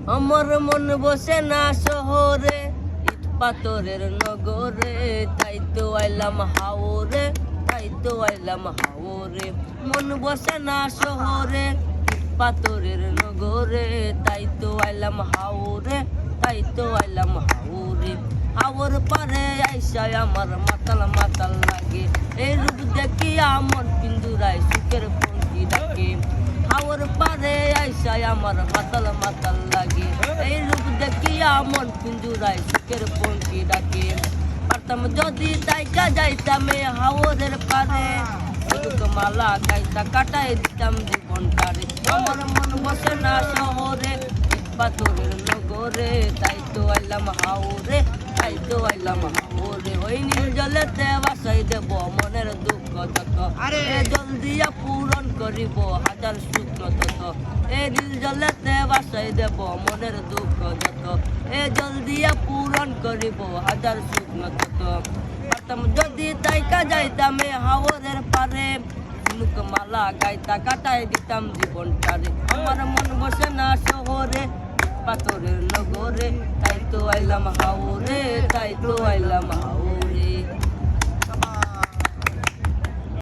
আমার মন বসে না শহরে, ইট পাথরের নগরে, তাই তো আইলাম হাওরে, তাই তো আইলাম হাওরে। মন বসে না শহরে, ইট পাথরের নগরে, তাই তো আইলাম হাওরে, তাই তো আইলাম হাওরে। হাওর পারে আইসায় আমার মাতাল মাতাল লাগে, এই রূপ দেখি আমার পিন্দুরায় সুখের পঙ্কি ডাকে। হাওর পারে আইসায় আমার মাতাল মাতাল লাগে, এই রূপ দেখি আমার পিন্দুরায় সুখের পঙ্কি ডাকে। পারতাম যদি তাইকা যাইতাম এ হাওরের পারে, মালা গাইতা কাটাই দিতাম জীবনটারে। আমার মন বসে না শহরে, পাথরের নগরে, তাই তো আইলাম হাওরে, তাই তো আইলাম হাওরে। ওই নীল জলেতে বাসাই দেব মনের দুঃখ যত, এ জল দিয়া পূরণ করিব হাজার শুকনো তত। এ নীল জলেতে বাসাই দেব মনের দুঃখ যত, এ জল দিয়া পূরণ করিব হাজার শুকনো তত। পারতাম যদি তাইকা যাইতাম এ হাওরের পারে, মালা গাইতা কাটাই দিতাম জীবনটারে। আমার মন বসে না শহরে, পাথরের নগরে, তাই তো আইলাম হাওরে, তাই তো আইলাম হাওরে।